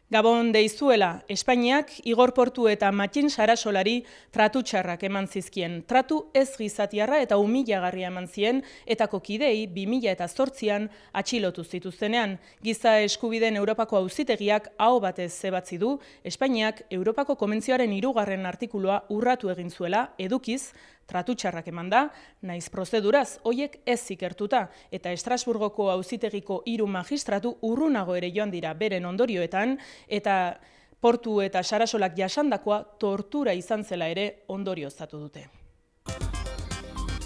Gabon deizuela, Espainiak Igor Portu eta Mattin Sarasolari tratu txarrak eman zizkien. Tratu ez gizatiarra eta humilagarria eman zien, etako kidei 2008an atxilotu zituztenean. Giza eskubideen Europako Auzitegiak aho batez zebatzi du, Espainiak Europako Konbentzioaren 3. artikulua urratu egin zuela, edukiz, tratu txarrak eman da, naiz prozeduraz hoiek ez ikertuta, eta Estrasburgoko Auzitegiko 3 magistratu urrunago ere joan dira beren ondorioetan, eta Portu eta Sarasolak jasandakoa tortura izan zela ere ondorioztatu dute.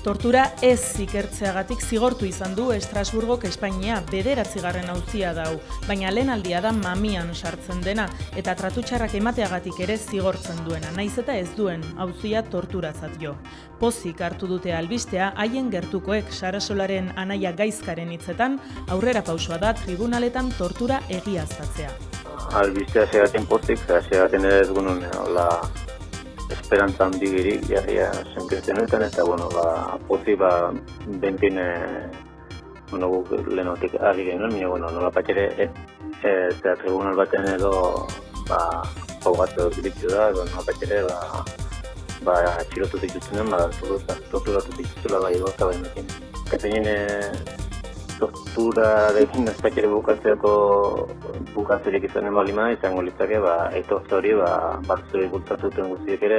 Tortura ez ikertzeagatik zigortu izan du Estrasburgok Espainia 9. auzia dau, baina lehen aldia da mamian sartzen dena eta tratu txarrak emateagatik ere zigortzen duena, naiz eta ez duen auzia torturatzat jo. Pozik hartu dute albistea haien gertukoek Sarasolaren anaia gaizkaren hitzetan aurrera pausoa da tribunaletan tortura egiaztatzea. Albistea segaten pozik, segaten ere ez gunun esperantza handigirik, ja senketzen duetan, eta, pozik, bentin, guk lehenotik argi genuen, nola patxere, tribunal baten edo, paugatu ditu da, nola patxere, atxilotu dituztenen, torturatu dituztela bai gota bai mekin. Kateinen torturarekin ez patxere bukatzerik izanen balima, izango litzake, aitortza hori, batzuri bultzatuten guztiek ere,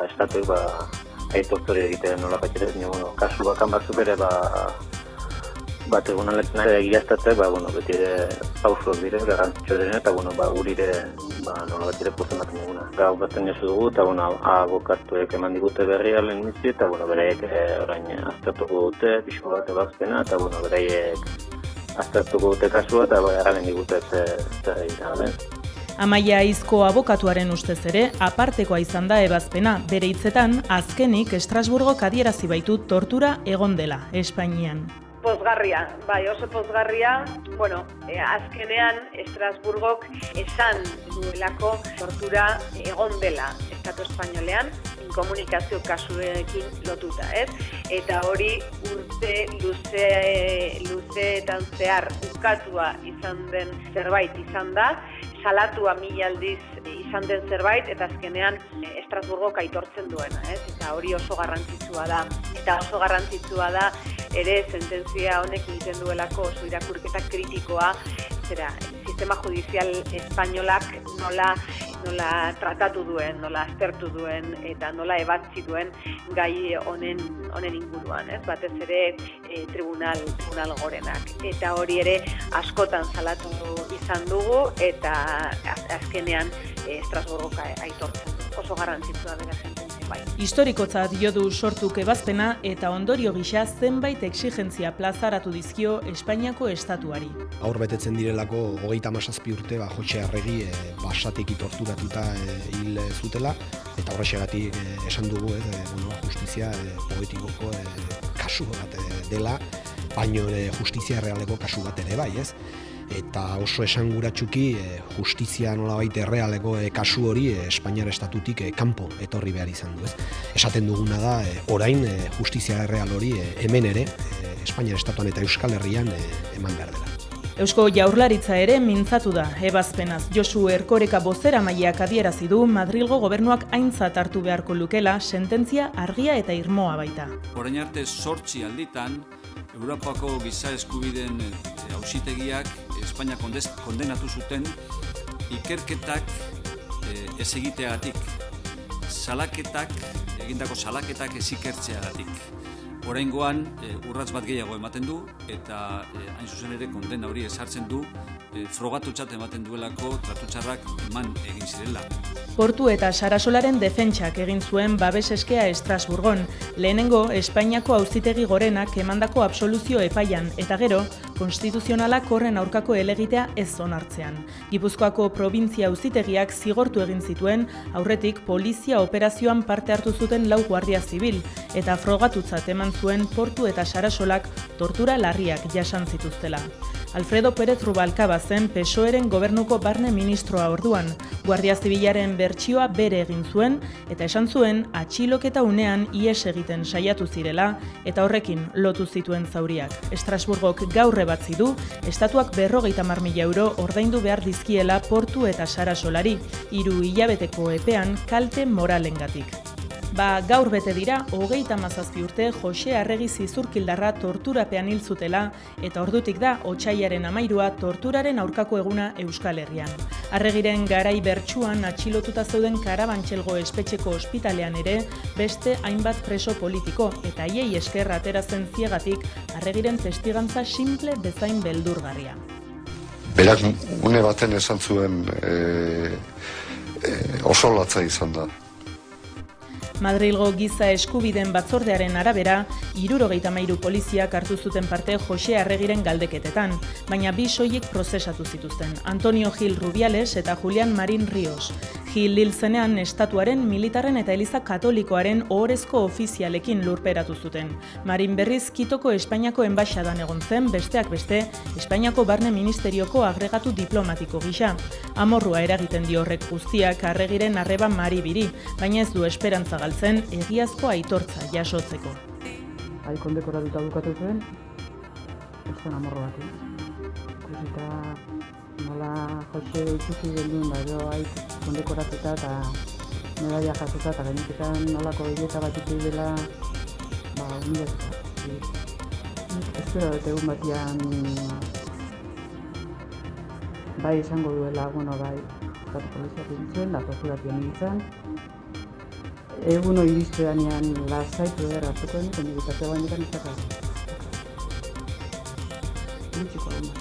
estatuek aitortza hori egiten nola patxere, kasu bakan batzuk ere, tribunaletan egiaztatzek, beti ere pausuak dire, garrantzitsu diren, eta guri ere, nola bat ere pozen baten duguna. Gau baten jesu dugu, eta abokatuek eman digute berria lehen mizi, eta beraiek orain aztertuko dute, pixko bat ebazpena, eta beraiek aztertuko dute kasua, eta garen digute zer egiten. Amaia Aizko abokatuaren ustez ere, apartekoa izan da ebazpena, bere hitzetan, azkenik Estrasburgok adierazi baitu tortura egon dela, Espainian. Pozgarria, oso pozgarria, azkenean Estrasburgok esan duelako tortura egon dela Estatu Espainolean, komunikazio kasuekin lotuta, ez? Eta hori urte luzeetan zehar ukatua izan den zerbait izan da, salatua 1000 aldiz izan den zerbait, eta azkenean Estrasburgok aitortzen duena, ez? Eta hori oso garrantzitsua da. Eta oso garrantzitsua da ere sententzia honek egiten duelako oso irakurketa kritikoa, sistema judizial espainolak nola tratatu duen, nola aztertu duen eta nola ebatzi duen gai honen inguruan, ez? Batez ere tribunal gorenak. Eta hori ere askotan salatu izan dugu eta azkenean Estrasburgok aitortzen du. Oso garrantzitsua dela sententzia bai. Historikotzat jo du sortuk ebazpena eta ondorio gisa zenbait exigentzia plazaratu dizkio Espainiako estatuari. Gaur betetzen direlako 37 urte Jotxe Arregi basateki torturatuta hil zutela, eta horrexegatik esan dugu justizia poetikoko kasu bat dela, baino justizia errealeko kasu bat ere bai, ez? Eta oso esanguratsuki justizia nolabait errealeko kasu hori Espainiar estatutik kanpo etorri behar izan du, ez? Esaten duguna da, orain justizia erreal hori hemen ere, Espainiar estatuan eta Euskal Herrian eman behar dela. Eusko Jaurlaritza ere mintzatu da ebazpenaz. Josu Erkoreka bozeramaileak adierazi du Madrilgo gobernuak aintzat hartu beharko lukela sententzia argia eta irmoa baita. Orain arte 8 alditan Europako giza eskubideen auzitegiak Espainia kondenatu zuten ikerketak ez egiteagatik, egindako salaketak ez ikertzeagatik. Oraingoan urrats bat gehiago ematen du eta hain zuzen ere kondena hori ezartzen du frogatutzat ematen duelako tratu txarrak eman egin zirela. Portu eta Sarasolaren defentsak egin zuen babes eskea Estrasburgon, lehenengo Espainiako Auzitegi Gorenak emandako absoluzio epaian, eta gero, konstituzionalak horren aurkako helegitea ez onartzean. Gipuzkoako probintzia auzitegiak zigortu egin zituen, aurretik polizia operazioan parte hartu zuten 4 guardia zibil, eta frogatutzat eman zuen Portu eta Sarasolak tortura larriak jasan zituztela. Alfredo Pérez Rubalcaba zen PSOEren gobernuko barne ministroa orduan, Guardia Zibilaren bertsioa bere egin zuen eta esan zuen atxiloketa unean ihes egiten saiatu zirela eta horrekin lotu zituen zauriak. Estrasburgok gaur irabazi du, estatuak 50.000 euro ordaindu behar dizkiela Portu eta Sarasolari, 3 hilabeteko epean kalte moralengatik. Gaur bete dira, 37 urte Jose Arregi zizurkildarra torturapean hil zutela eta ordutik da otsailaren 13 torturaren aurkako eguna Euskal Herrian. Arregiren garai bertsuan atxilotuta zeuden Karabantxelgo espetxeko ospitalean ere beste hainbat preso politiko eta haiei esker atera zen ziegatik Arregiren testigantza simple bezain beldurgarria. Berak une baten esan zuen oso latza izan da. Madrilgo Giza Eskubideen Batzordearen arabera, 73 poliziak hartu zuten parte Jose Arregiren galdeketetan, baina 2 soilik prozesatu zituzten, Antonio Gil Rubiales eta Julián Marín Ríos. Gil hil zenean estatuaren, militarren eta Eliza Katolikoaren ohorezko ofizialekin lurperatu zuten. Marin berriz Kitoko Espainiako enbaixadan egon zen, besteak beste, Espainiako Barne Ministerioko agregatu diplomatiko gisa. Amorrua eragiten dio horrek guztiak Arregiren arreba maribiri, baina ez du esperantza galtzen egiazko aitortza jasotzeko. Kondekoratuta bukatu zuen, ez zen amorro bat. Ikusita nola Jose ikusi genduen, gero kondekoratuta eta medaia jasota eta gainiketan nolako bileta bat ikusi dela humilatuta. Espero dut egun batian bai izango duela, estatu poliziak egin da torturatuan egin. Egun hori irizte danean lasaitu edera hartuko den, kondibitatea bain dutan izakaz. Nitxiko egun.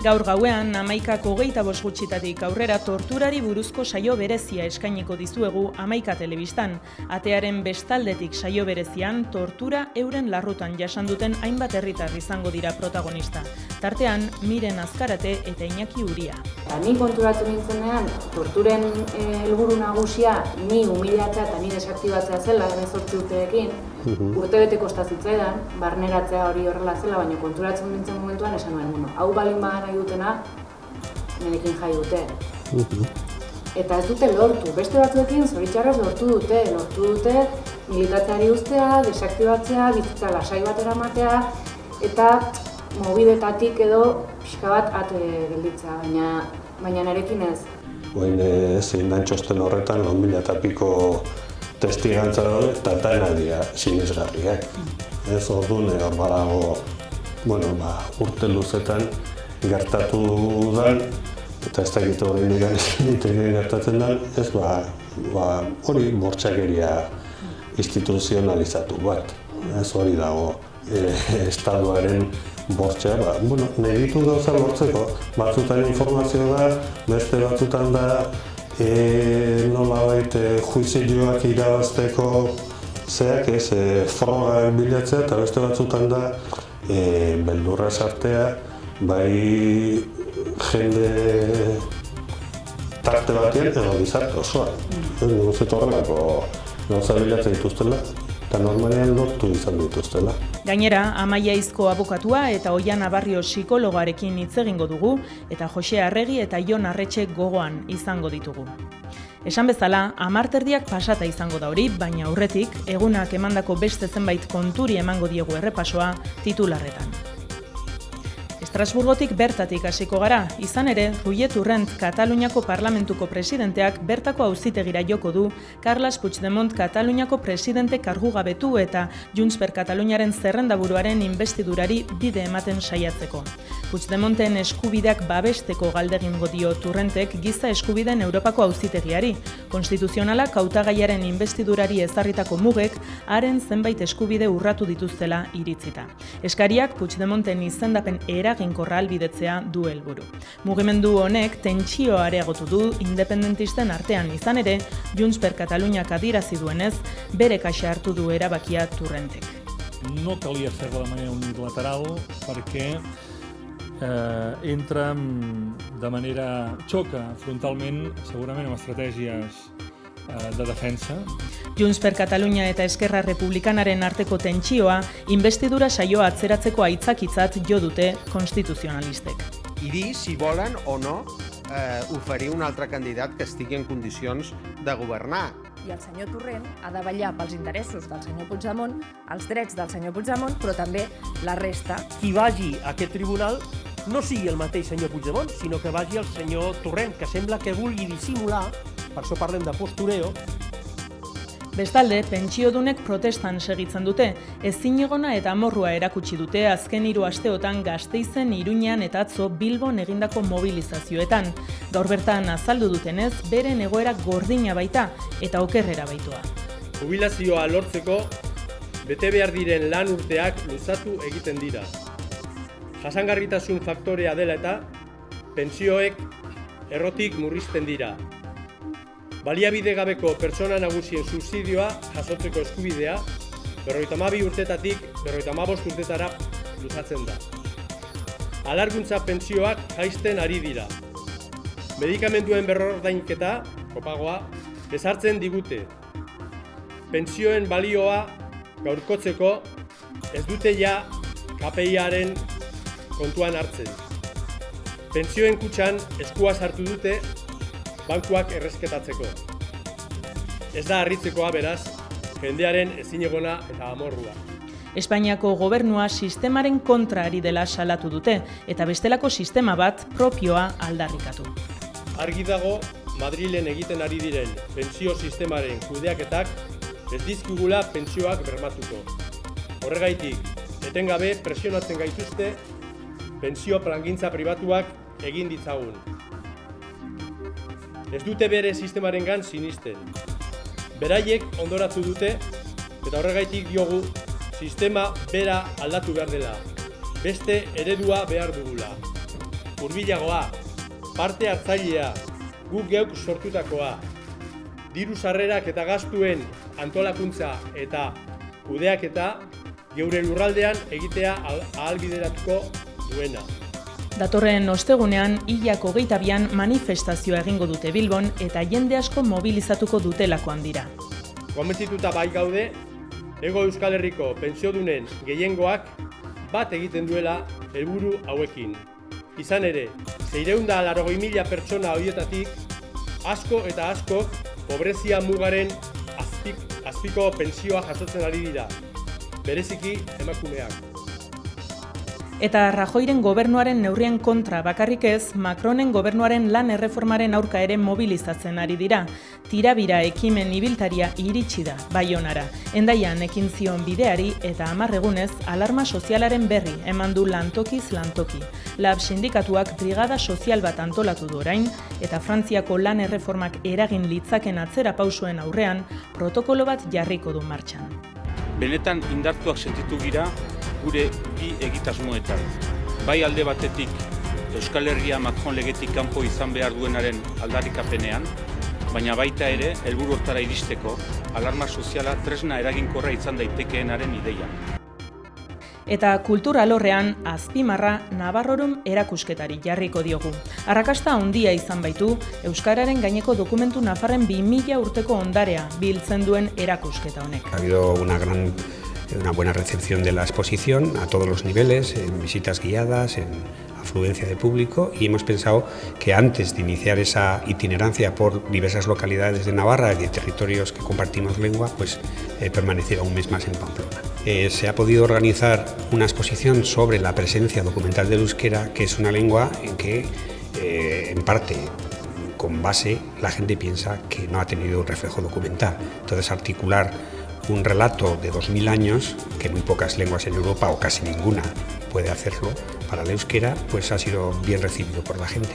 Gaur gauean, 11:25 gutxitatik aurrera torturari buruzko saio berezia eskainiko dizuegu 11 telebistan. Atearen bestaldetik saio berezian, tortura euren larrutan jasan duten hainbat herritar izango dira protagonista. Tartean, Miren Azkarate eta Iñaki Uria. Ni konturatu nintzenean, torturen helburu nagusia ni humilatzea eta ni desaktibatzea zela, 18 urteekin, urtebete kosta zitzaidan, barneratzea hori horrela zela, baina konturatzen nintzen momentuan esan nuen, hau balin bada nahi dutena, nenekin jai dute. Eta ez dute lortu, beste batzuekin zoritxarrez lortu dute militatzeari uztea, desaktibatzea, bizitza lasai batera matea, eta mobidetatik edo pixka bat ate gelditzea, baina nerekin ez. Zein dan txosten horretan, 2000 eta piko testigantza daude, eta dira sinesgarriak. Ez orduan hor badago, urte luzetan gertatu da, eta ez dakit hori nirekin gertatzen da, ez hori bortxakeria instituzionalizatu bat. Ez hori dago estatuaren bortxea, negitu gauza lortzeko, batzutan informazio da, beste batzutan da nolabait juizioak irabazteko zeak ez, frogak bilatzea, eta beste batzutan da beldurra sartea, bai jende tarte batean edo gizarte osoan. Nik uste horrelako gauza bilatzen dituztela, eta normalean lortu izan dituztela. Gainera, Amaia Izko abokatua eta Oiana Barrio psikologoarekin hitz egingo dugu eta Jose Arregi eta Jon Arretxe gogoan izango ditugu. Esan bezala, 10:00 pasata izango da hori, baina aurretik egunak emandako beste zenbait konturi emango diegu errepasoa titularretan. Estrasburgotik bertatik hasiko gara, izan ere, Ruier Torrent Kataluniako Parlamentuko presidenteak bertako auzitegira joko du Carles Puigdemont Kataluniako presidente kargugabetu eta Junts per Kataluniaren zerrendaburuaren inbestidurari bide ematen saiatzeko. Puigdemonten eskubideak babesteko galdegingo dio Torrentek Giza Eskubideen Europako auzitegiari, konstituzionalak hautagaiaren inbestidurari ezarritako mugek haren zenbait eskubide urratu dituztela iritzita. Eskariak Puigdemonten izendapen eraginkorra ahalbidetzea du helburu. Mugimendu honek tentsioa areagotu du independentisten artean, izan ere, Junts per Kataluniak adierazi duenez, bere kaxa hartu du erabakia Torrentek. No calia fer-la de manera unilateral perquè entra de manera... xoca frontalment, segurament, amb estratègies de defensa. Junts per Katalunia eta Esquerra Republikanaren arteko tentsioa, investidura saioa atzeratzeko aitzakitzat jo dute konstituzionalistek. I dir si volen o no oferir un altre candidat que estigui en condicions de governar. i el senyor Torrent ha de vetllar pels interessos del senyor Puigdemont, els drets del senyor Puigdemont, però també la resta. Qui vagi a aquest tribunal no sigui el mateix senyor Puigdemont, sinó que vagi el senyor Torrent, que sembla que vulgui dissimular, per això parlem de postureo. Bestalde, pentsiodunek protestan segitzen dute, ezinegona eta amorrua erakutsi dute azken 3 asteotan Gasteizen, Iruñean eta atzo Bilbon egindako mobilizazioetan. Gaur bertan azaldu dutenez, beren egoera gordina baita eta okerrera baitua. Jubilazioa lortzeko, bete behar diren lan urteak luzatu egiten dira. Jasangarritasun faktorea dela eta, pentsioek errotik murrizten dira. Baliabide gabeko pertsona nagusien subsidioa jasotzeko eskubidea 52 urtetatik 55 urtetara luzatzen da. Alarguntza pentsioak jaisten ari dira. Medikamenduen berrordainketa, kopagoa, bezartzen digute. Pentsioen balioa gaurkotzeko ez dute ja KPI-aren kontuan hartzen. Pentsioen kutxan eskua sartu dute bankuak erresketatzeko. Ez da harritzekoa beraz, jendearen ezinegona eta amorrua. Espainiako gobernua sistemaren kontra ari dela salatu dute, eta bestelako sistema bat propioa aldarrikatu. Argi dago, Madrilen egiten ari diren pentsio sistemaren kudeaketak ez dizkigula pentsioak bermatuko. Horregaitik, etengabe presionatzen gaituzte pentsio plangintza pribatuak egin ditzagun. Ez dute bere sistemarengan sinisten. Beraiek ondoratu dute, eta horregaitik diogu, sistema bera aldatu behar dela. Beste eredua behar dugula. Hurbilagoa, parte hartzailea, guk geuk sortutakoa. Diru sarrerak eta gastuen antolakuntza eta kudeaketa geure lurraldean egitea ahalbideratuko duena. Datorren ostegunean, hilak 22an manifestazioa egingo dute Bilbon eta jende asko mobilizatuko dutelakoan dira. Konbentzituta bai gaude, Hego Euskal Herriko pentsiodunen gehiengoak bat egiten duela helburu hauekin. Izan ere, 680.000 pertsona horietatik, asko eta asko pobrezia mugaren azpiko pentsioa jasotzen ari dira, bereziki emakumeak. Eta Rajoyren gobernuaren neurrien kontra bakarrik ez, Macronen gobernuaren lan erreformaren aurka ere mobilizatzen ari dira. Tirabira ekimen ibiltaria iritsi da Baionara. Hendaian ekin zion bideari eta 10 egunez alarma sozialaren berri eman du lantokiz lantoki. Lab sindikatuak brigada sozial bat antolatu du orain eta Frantziako lan erreformak eragin litzaken atzera pausuen aurrean protokolo bat jarriko du martxan. Benetan indartuak sentitu gira gure bi egitasmoetan. Bai alde batetik Euskal Herria Macron legetik kanpo izan behar duenaren aldarrikapenean, baina baita ere helburu hortara iristeko alarma soziala tresna eraginkorra izan daitekeenaren ideia. Eta kultur alorrean azpimarra Navarrorum erakusketari jarriko diogu. Arrakasta handia izan baitu Euskararen gaineko dokumentu nafarren 2000 urteko ondarea biltzen duen erakusketa honek. Ha habido una buena recepción de la exposición a todos los niveles, en visitas guiadas, en afluencia de público, y hemos pensado que antes de iniciar esa itinerancia por diversas localidades de Navarra y de territorios que compartimos lengua, pues permaneciera un mes más en Pamplona. Se ha podido organizar una exposición sobre la presencia documental del euskera, que es una lengua en que, en parte, con base, la gente piensa que no ha tenido un reflejo documental. Entonces, articular un relato de 2000 años, que muy pocas lenguas en Europa, o casi ninguna, puede hacerlo, para el euskera, pues ha sido bien recibido por la gente.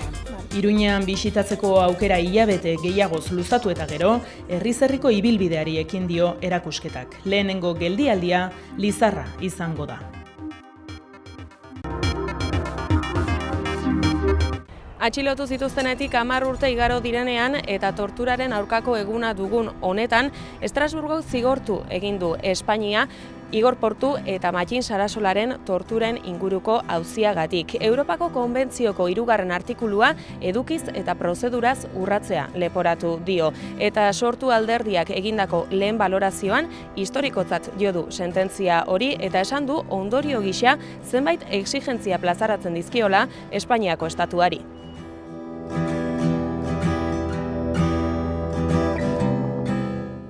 Iruñean bisitatzeko aukera hilabete gehiagoz luzatu eta gero, herriz herriko ibilbideari ekin dio erakusketak. Lehenengo geldialdia Lizarra izango da. Atxilotu zituztenetik 10 urte igaro direnean eta torturaren aurkako eguna dugun honetan, Estrasburgok zigortu egin du Espainia Igor Portu eta Matxin Sarasolaren torturen inguruko auziagatik. Europako Konbentzioko 3. artikulua edukiz eta prozeduraz urratzea leporatu dio. Eta sortu alderdiak egindako lehen balorazioan historikotzat jo du sententzia hori eta esan du ondorio gisa zenbait exigentzia plazaratzen dizkiola Espainiako estatuari.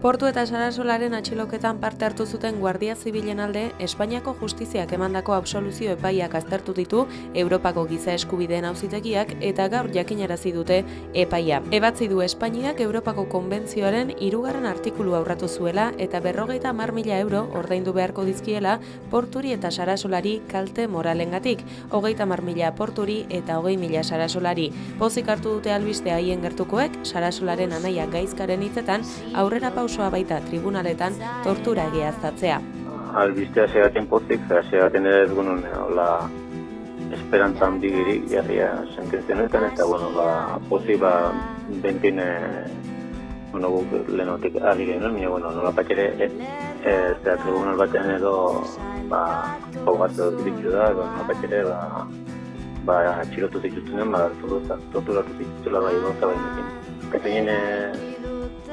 Portu eta Sarasolaren atxiloketan parte hartu zuten Guardia Zibilen alde, Espainiako justiziak emandako absoluzio epaiak aztertu ditu Europako giza eskubideen auzitegiak eta gaur jakinarazi dute epaia. Ebatzi du Espainiak Europako Konbentzioaren 3. artikulua urratu zuela eta 50.000 euro ordaindu beharko dizkiela Porturi eta Sarasolari kalte moralengatik, 30.000 Porturi eta 20.000 Sarasolari. Pozik hartu dute albiste haien gertukoek, Sarasolaren anaia Gaizkaren hitzetan, aurrera pausoa baita tribunaletan tortura egiaztatzea. Albistea segaten pozik, segaten ere dugun hola esperantza handigirik jarria sententzionetan, eta pozik bentin guk lehenotik ari genuen, nola patxere tribunal batean edo jogatu ditu da, nola patxere atxilotu zituztenen, torturatu zituztela bai gauza bainekin. Katein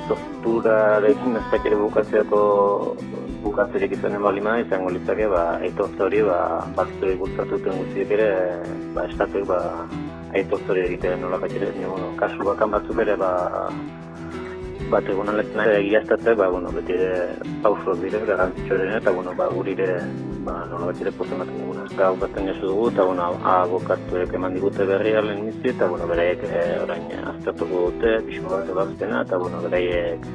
torturarekin ez patxere bukatzerik izanen balima, izango litzake aitortze hori batzuri bultzatuten guztiek ere estatuek aitortze hori egiten nola patxere, kasu bakan batzuk ere tribunaletan egiaztatzea, beti pausoak dire, garrantzitsuaren eta guri ere nola batxere pozen baten duguna. Gau baten jaso dugu eta abokatuek eman digute berria lehen mizi eta beraiek orain aztertuko dute, pixko bat ebaztena eta beraiek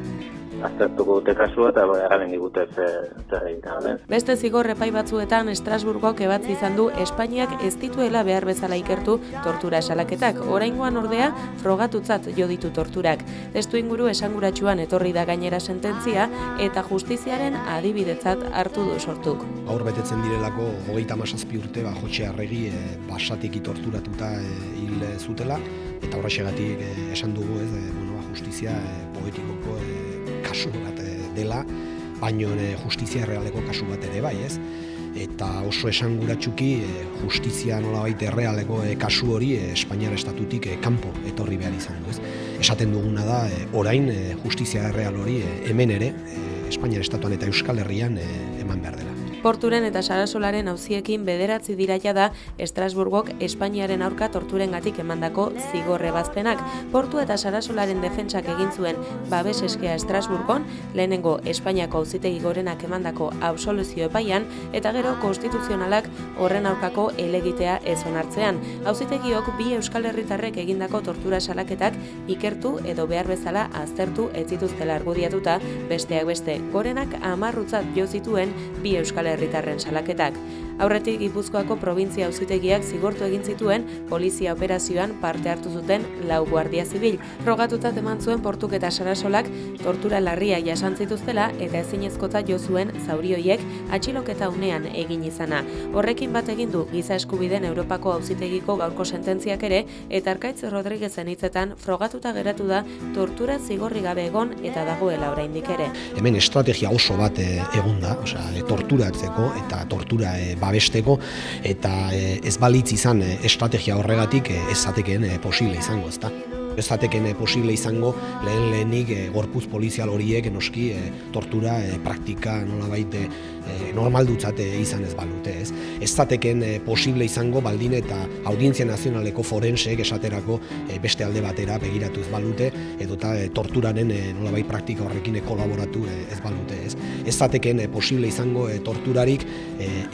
aztertuko dute kasua eta erralen digute zer egiten. Beste zigor epai batzuetan Estrasburgok ebatzi izan du Espainiak ez dituela behar bezala ikertu tortura salaketak. Oraingoan ordea frogatutzat jo ditu torturak. Testuinguru esanguratsuan etorri da gainera sententzia eta justiziaren adibidetzat hartu du sortuk. Gaur betetzen direlako 37 urte Jotxe Arregi basatiki torturatuta hil zutela eta horrexegatik esan dugu justizia poetikoko kasu bat dela, baino justizia errealeko kasu bat ere bai, ez? Eta oso esanguratsuki justizia nolabait errealeko kasu hori Espainiar estatutik kanpo etorri behar izan du, ez? Esaten duguna da, orain justizia erreal hori hemen ere, Espainiar estatuan eta Euskal Herrian eman behar dela. Porturen eta Sarasolaren auziekin 9 dira jada Estrasburgok Espainiaren aurka torturengatik emandako zigor ebazpenak. Portu eta Sarasolaren defentsak egin zuen babes eskea Estrasburgon, lehenengo Espainiako auzitegi gorenak emandako absoluzio epaian eta gero konstituzionalak horren aurkako helegitea ez onartzean. Auzitegiok bi Euskal Herritarrek egindako tortura salaketak ikertu edo behar bezala aztertu ez zituztela argudiatuta, besteak beste gorenak 10 jo zituen bi Euskal Herritarren salaketak. Aurretik Gipuzkoako probintzia auzitegiak zigortu egin zituen polizia operazioan parte hartu zuten 4 guardia zibil. Frogatutzat eman zuen Portuk eta Sarasolak tortura larria jasan zituztela eta ezinezkotzat jo zuen zauri horiek atxiloketa unean egin izana. Horrekin bat egin du giza eskubideen Europako auzitegiko gaurko sententziak ere eta Arkaitz Rodriguezen hitzetan frogatuta geratu da tortura zigorri gabe egon eta dagoela oraindik ere. Hemen estrategia oso bat egon da, torturatzeko eta tortura babesteko eta ez balitz izan estrategia horregatik ez zatekeen posible izango, ezta? Ez zatekeen posible izango lehenik gorputz polizial horiek noski tortura praktika nolabait normaldutzat izan ez balute, ez? Ez zatekeen posible izango baldin eta Audientzia Nazionaleko forenseek esaterako beste alde batera begiratu ez balute edota torturaren nolabait praktika horrekin kolaboratu ez balute, ez? Ez zatekeen posible izango torturarik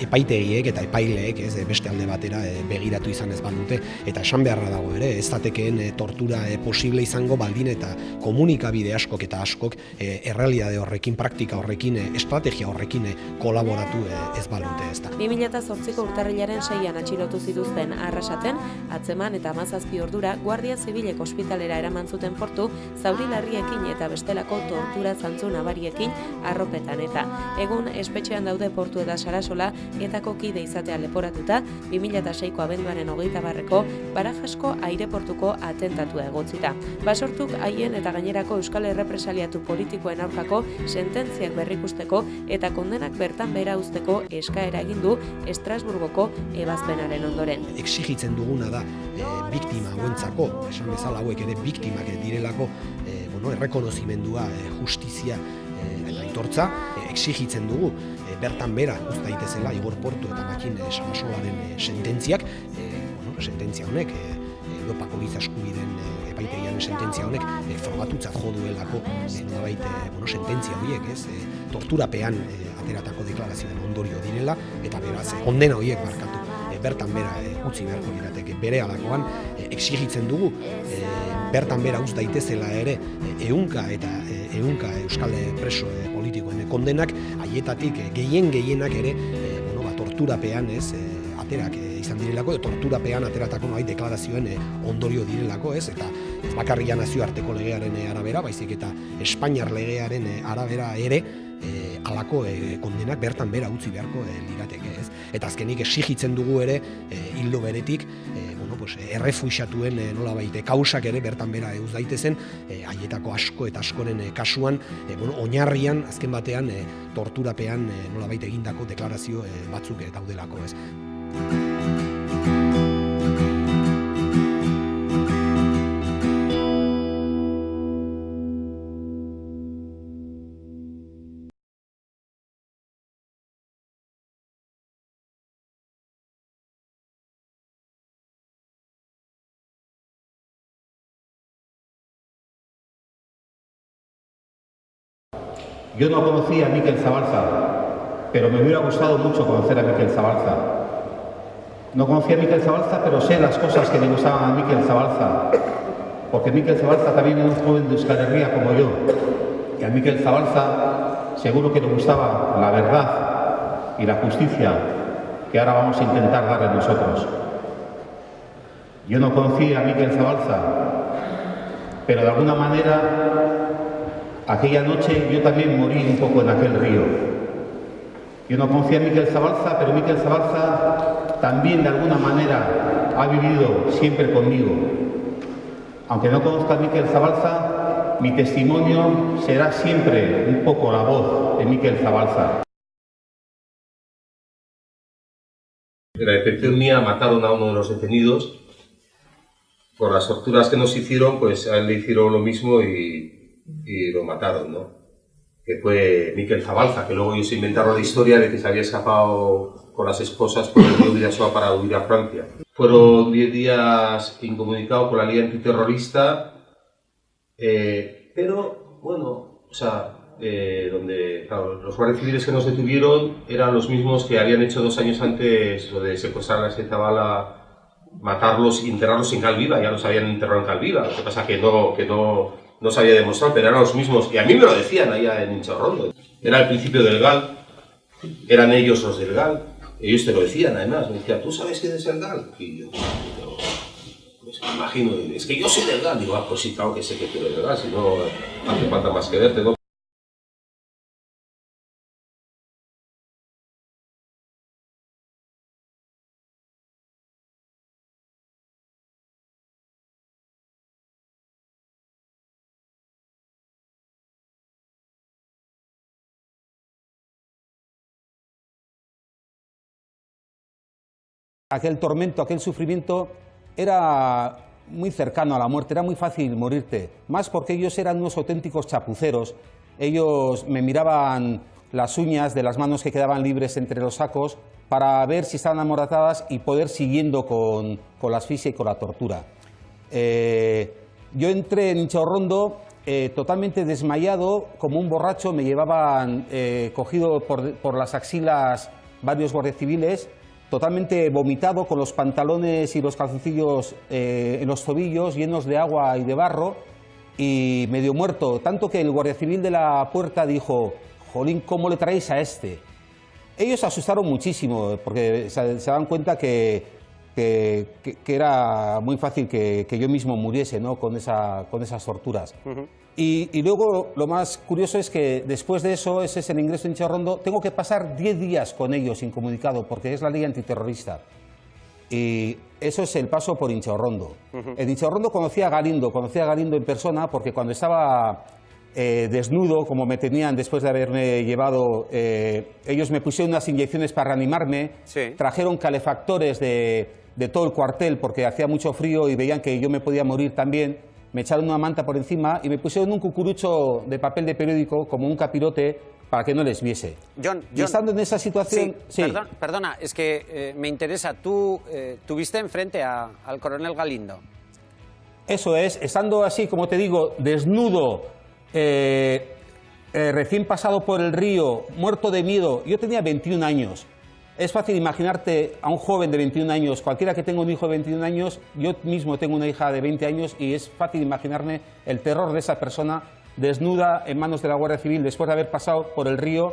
epaitegiek eta epaileek beste alde batera begiratu izan ez balute eta esan beharra dago ere, ez zatekeen tortura posible izango baldin eta komunikabide askok eta askok errealitate horrekin, praktika horrekin, estrategia horrekin kolaboratu ez balute, ezta. 2008ko urtarrilaren 6an atxilotu zituzten Arrasaten, atzeman eta 17 ordura Guardia Zibilek ospitalera eraman zuten Portu, zauri larriekin eta bestelako tortura zantzu nabariekin arropetan eta egun espetxean daude Portu eta Sarasola etako kide izatea leporatuta 2006ko abenduaren 24ko Barajasko aireportuko atentatua egotzita. Basortuk haien eta gainerako euskal errepresaliatu politikoen aurkako sententziak berrikusteko eta kondenak bertan behera uzteko eskaera egin du Estrasburgoko ebazpenaren ondoren. Exigitzen duguna da biktima hauentzako, esan bezala hauek ere biktimak direlako errekonozimendua, justizia aitortza, exigitzen dugu bertan bera uz daitezela Igor Portu eta Matxin Sarasolaren sententziak, sententzia honek Europako giza eskubideen epaitegiaren sententzia honek frogatutzat jo duelako nolabait sententzia horiek, ez? Torturapean ateratako deklarazioen ondorio direla, eta beraz, kondena horiek barkatu bertan bera utzi beharko lirateke. Bere alakoan exigitzen dugu bertan bera uz daitezela ere ehunka euskal preso politikoen kondenak, haietatik gehienak ere torturapean aterak izan direlako, torturapean ateratako noai deklarazioen ondorio direlako, ez? Eta ez bakarria nazioarteko legearen arabera, baizik eta Espainiar legearen arabera ere halako kondenak bertan bera utzi beharko lirateke, ez? Eta azkenik exigitzen dugu ere hildo beretik errefuxiatuen nolabait kausak ere bertan bera euz daitezen, haietako asko eta askoren kasuan oinarrian azken batean torturapean nolabait egindako deklarazio batzuk daudelako, ez? Yo no conocía a Miquel Zabalza, pero me hubiera gustado mucho conocer a Miquel Zabalza. No conocía a Miquel Zabalza, pero sé las cosas que le gustaban a Miquel Zabalza, porque Miquel Zabalza también era un joven de Euskal Herria como yo, y a Miquel Zabalza seguro que le gustaba la verdad y la justicia que ahora vamos a intentar darle nosotros. Yo no conocía a Miquel Zabalza, pero de alguna manera aquella noche yo también morí un poco en aquel río. Yo no conocía a Miquel Zabalza, pero Miquel Zabalza también de alguna manera ha vivido siempre conmigo. Aunque no conozca a Miquel Zabalza, mi testimonio será siempre un poco la voz de Miquel Zabalza. De la detección mía mataron a uno de los detenidos. Por las torturas que nos hicieron, pues a él le hicieron lo mismo y lo mataron, ¿no? Que fue Miquel Zabalza, que luego ellos inventaron la historia de que se había escapado con las esposas por el río Bidasoa para huir a Francia. Fueron 10 días incomunicados con la Liga Antiterrorista, pero bueno, o sea, donde claro, los guardias civiles que nos detuvieron eran los mismos que habían hecho 2 años antes lo de secuestrar a ese Zabala, matarlos y enterrarlos en Calviva. Ya los habían enterrado en Calviva, lo que pasa que no se había demostrado, pero eran los mismos, y a mí me lo decían allá en Inchorrondo. Era el principio del GAL, eran ellos los del GAL, ellos te lo decían además, me decían, ¿tú sabes quién es el GAL? Y yo pues me imagino, es que yo soy del GAL, digo, pues sí, claro que sé que tú eres del GAL, si no hace falta más que verte, ¿no? Aquel tormento, aquel sufrimiento era muy cercano a la muerte, era muy fácil morirte, más porque ellos eran unos auténticos chapuceros. Ellos me miraban las uñas de las manos que quedaban libres entre los sacos para ver si estaban amoratadas y poder siguiendo con la asfixia y con la tortura. Yo entré en Inchorrondo totalmente desmayado, como un borracho. Me llevaban cogido por las axilas varios guardias civiles, totalmente vomitado, con los pantalones y los calzoncillos en los tobillos, llenos de agua y de barro, y medio muerto, tanto que el guardia civil de la puerta dijo, jolín, ¿cómo le traéis a este? Ellos se asustaron muchísimo, porque se daban cuenta que era muy fácil que yo mismo muriese, ¿no?, con esas torturas. Y luego lo más curioso es que después de eso, ese es el ingreso en Inchorrondo, tengo que pasar 10 días con ellos incomunicado, porque es la ley antiterrorista. Y eso es el paso por Inchorrondo. En Inchorrondo conocí a Galindo en persona, porque cuando estaba desnudo, como me tenían después de haberme llevado, ellos me pusieron unas inyecciones para reanimarme, trajeron calefactores de todo el cuartel, porque hacía mucho frío y veían que yo me podía morir también. Me echaron una manta por encima y me pusieron un cucurucho de papel de periódico, como un capirote, para que no les viese. John, y estando en esa situación... Sí. Perdona, es que me interesa, tú tuviste enfrente al coronel Galindo. Eso es, estando así, como te digo, desnudo, recién pasado por el río, muerto de miedo. Yo tenía 21 años. Es fácil imaginarte a un joven de 21 años, cualquiera que tenga un hijo de 21 años, yo mismo tengo una hija de 20 años y es fácil imaginarme el terror de esa persona desnuda en manos de la Guardia Civil después de haber pasado por el río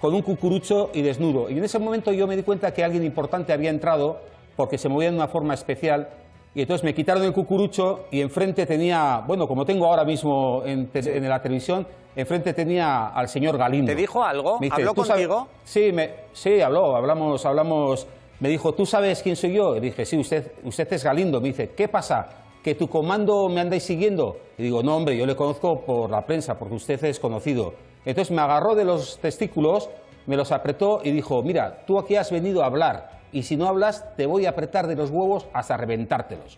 con un cucurucho y desnudo. Y en ese momento yo me di cuenta que alguien importante había entrado porque se movía de una forma especial y entonces me quitaron el cucurucho y enfrente tenía, bueno, como tengo ahora mismo en la televisión, enfrente tenía al señor Galindo. ¿Te dijo algo? Me dice, ¿Habló contigo? Sí, hablamos. Me dijo, ¿tú sabes quién soy yo? Y dije, sí, usted es Galindo. Me dice, ¿qué pasa? ¿Que tu comando me andáis siguiendo? Y digo, no, hombre, yo le conozco por la prensa, porque usted es conocido. Entonces me agarró de los testículos, me los apretó y dijo, mira, tú aquí has venido a hablar, y si no hablas, te voy a apretar de los huevos hasta reventártelos.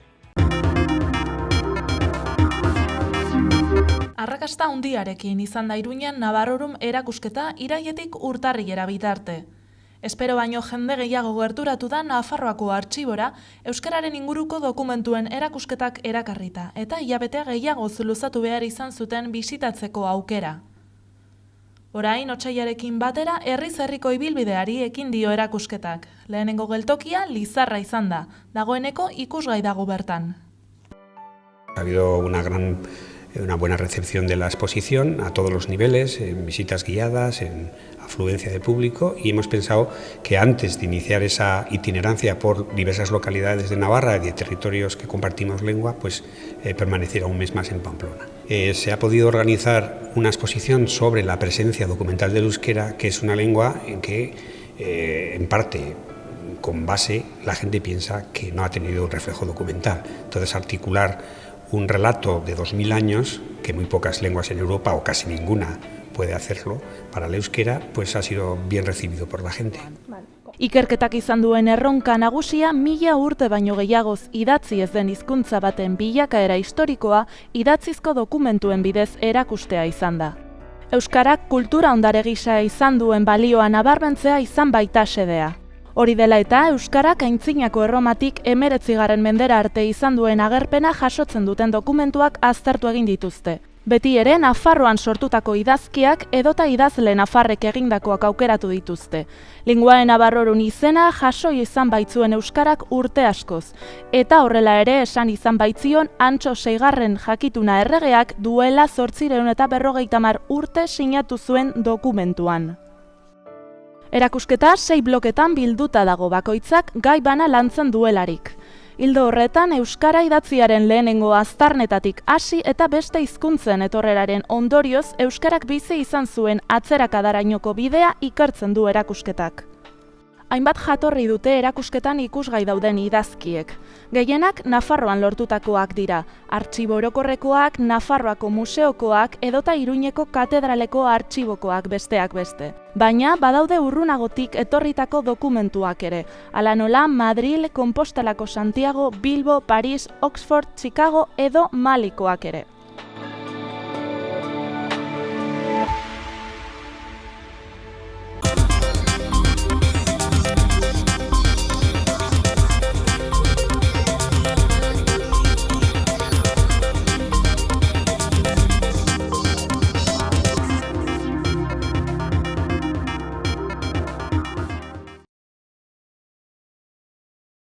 Arrakasta handiarekin izan da Iruñan Navarrorum erakusketa iraietik urtarrilera bitarte. Espero baino jende gehiago gerturatu da Nafarroako artxibora euskararen inguruko dokumentuen erakusketak erakarrita eta hilabete gehiago luzatu behar izan zuten bisitatzeko aukera. Orain otsailarekin batera herriz herriko ibilbideari ekin dio erakusketak. Lehenengo geltokia Lizarra izan da, dagoeneko ikusgai dago bertan. Ha habido una buena recepción de la exposición a todos los niveles, en visitas guiadas, en afluencia de público, y hemos pensado que antes de iniciar esa itinerancia por diversas localidades de Navarra y de territorios que compartimos lengua, pues permaneciera un mes más en Pamplona. Se ha podido organizar una exposición sobre la presencia documental del euskera, que es una lengua en que, en parte, con base, la gente piensa que no ha tenido un reflejo documental. Entonces, articular un relato de 2000 años, que muy pocas lenguas en Europa, o casi ninguna, puede hacerlo, para el euskera, pues ha sido bien recibido por la gente. Ikerketak izan duen erronka nagusia 1000 urte baino gehiagoz idatzi ez den hizkuntza baten bilakaera historikoa idatzizko dokumentuen bidez erakustea izan da. Euskarak kultura ondare gisa izan duen balioa nabarmentzea izan baita xedea. Hori dela eta euskarak aintzinako Erromatik 19. mendera arte izan duen agerpena jasotzen duten dokumentuak aztertu egin dituzte. Beti ere Nafarroan sortutako idazkiak edota idazle nafarrek egindakoak aukeratu dituzte. Linguae Navarrorum izena jaso izan baitzuen euskarak urte askoz. Eta horrela ere esan izan baitzion Antso 6. jakituna erregeak duela 850 urte sinatu zuen dokumentuan. Erakusketa 6 bloketan bilduta dago bakoitzak gai bana lantzen duelarik. Ildo horretan, euskara idatziaren lehenengo aztarnetatik hasi eta beste hizkuntzen etorreraren ondorioz euskarak bizi izan zuen atzerakadarainoko bidea ikertzen du erakusketak. Hainbat jatorri dute erakusketan ikusgai dauden idazkiek. Gehienak Nafarroan lortutakoak dira, artxibo orokorrekoak, Nafarroako museokoak edota Iruñeko katedraleko artxibokoak besteak beste. Baina badaude urrunagotik etorritako dokumentuak ere, hala nola Madril, Konpostelako Santiago, Bilbo, Paris, Oxford, Chicago edo Malikoak ere.